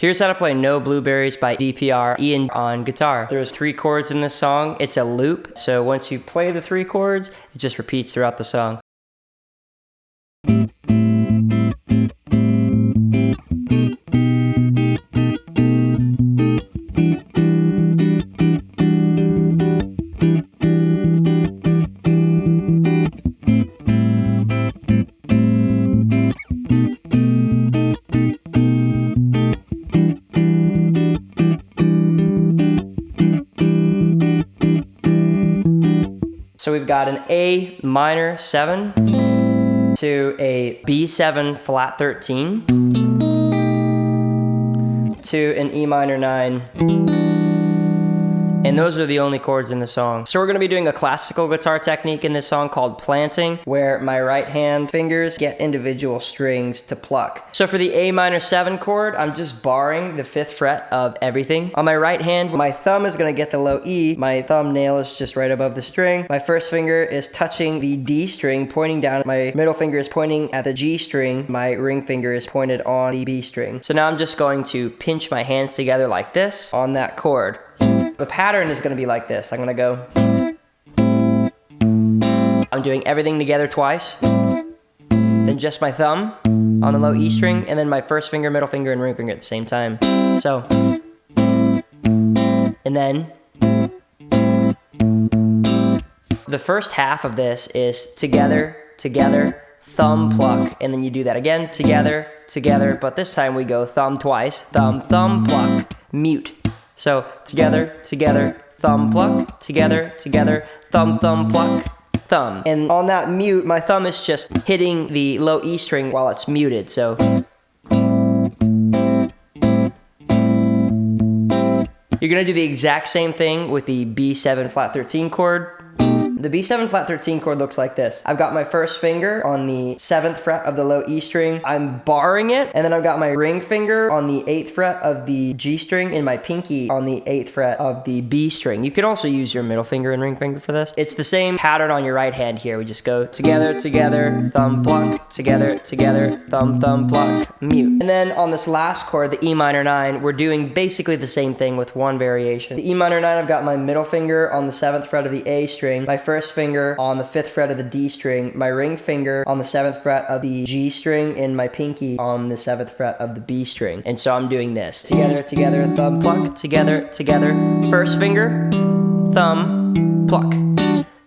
Here's how to play No Blueberries by DPR, Ian on guitar. There's 3 chords in this song. It's a loop, so once you play the 3 chords, it just repeats throughout the song. So we've got an A minor 7 to a B7 flat 13 to an E minor 9. And those are the only chords in the song. So we're gonna be doing a classical guitar technique in this song called planting, where my right hand fingers get individual strings to pluck. So for the A minor 7 chord, I'm just barring the 5th fret of everything. On my right hand, my thumb is gonna get the low E. My thumbnail is just right above the string. My first finger is touching the D string, pointing down. My middle finger is pointing at the G string. My ring finger is pointed on the B string. So now I'm just going to pinch my hands together like this on that chord. The pattern is going to be like this. I'm going to go. I'm doing everything together twice. Then just my thumb on the low E string, and then my first finger, middle finger, and ring finger at the same time. So, and then the first half of this is together, together, thumb, pluck, and then you do that again, together, together, but this time we go thumb twice, thumb, thumb, pluck, mute. So together, together, thumb, pluck, together, together, thumb, thumb, pluck, thumb. And on that mute, my thumb is just hitting the low E string while it's muted, so. You're gonna do the exact same thing with the B7 flat 13 chord. The B7 flat 13 chord looks like this. I've got my first finger on the 7th fret of the low E string. I'm barring it, and then I've got my ring finger on the 8th fret of the G string and my pinky on the 8th fret of the B string. You can also use your middle finger and ring finger for this. It's the same pattern on your right hand here. We just go together, together, thumb, pluck, together, together, thumb, thumb, pluck, mute. And then on this last chord, the E minor 9, we're doing basically the same thing with one variation. The E minor 9, I've got my middle finger on the 7th fret of the A string, my first finger on the 5th fret of the D string, my ring finger on the 7th fret of the G string, and my pinky on the 7th fret of the B string. And so I'm doing this. Together, together, thumb, pluck, together, together, first finger, thumb, pluck.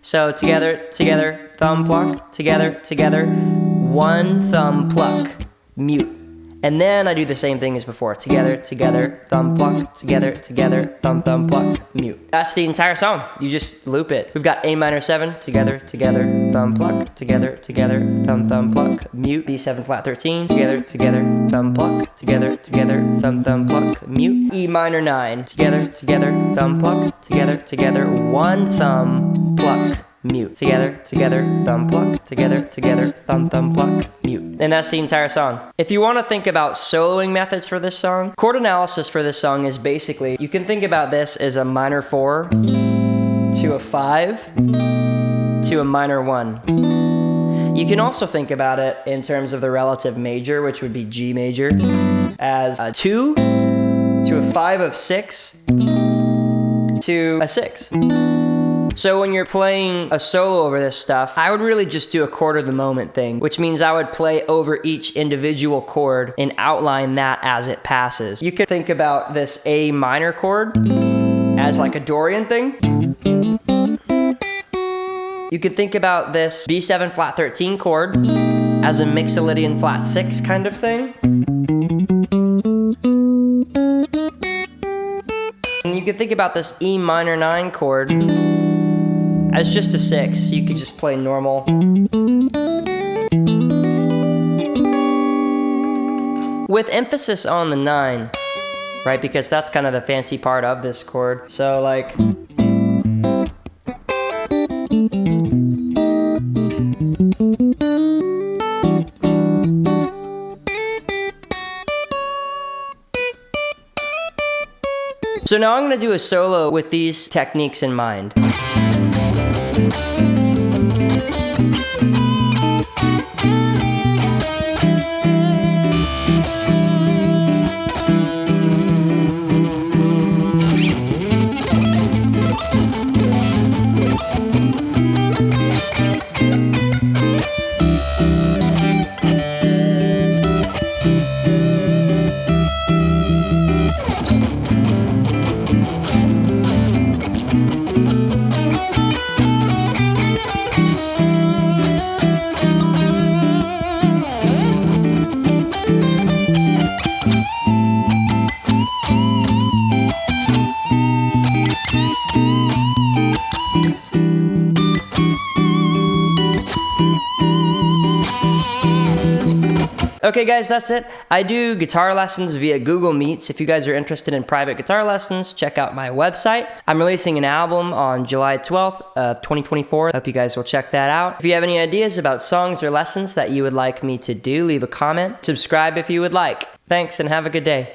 So together, together, thumb, pluck, together, together, one thumb, pluck, mute. And then I do the same thing as before. Together, together, thumb, pluck, together, together, thumb, thumb, pluck, mute. That's the entire song. You just loop it. We've got A minor 7, together, together, thumb, pluck, together, together, thumb, thumb, pluck, mute. B7 flat 13, together, together, thumb, pluck, together, together, thumb, thumb, pluck, mute. E minor 9, together, together, thumb, pluck, together, together, one thumb, pluck, mute. Together, together, thumb, pluck, together, together, thumb, thumb, pluck, mute. And that's the entire song. If you want to think about soloing methods for this song, chord analysis for this song is basically, you can think about this as a minor 4 to a 5 to a minor 1. You can also think about it in terms of the relative major, which would be G major, as a 2 to a 5 of 6 to a 6. So when you're playing a solo over this stuff, I would really just do a chord of the moment thing, which means I would play over each individual chord and outline that as it passes. You could think about this A minor chord as like a Dorian thing. You could think about this B7 flat 13 chord as a Mixolydian flat 6 kind of thing. And you could think about this E minor 9 chord as just a 6. You could just play normal. With emphasis on the 9, right? Because that's kind of the fancy part of this chord. So like... So now I'm gonna do a solo with these techniques in mind. Okay guys, that's it. I do guitar lessons via Google Meets. If you guys are interested in private guitar lessons, check out my website. I'm releasing an album on July 12th of 2024. Hope you guys will check that out. If you have any ideas about songs or lessons that you would like me to do, leave a comment. Subscribe if you would like. Thanks and have a good day.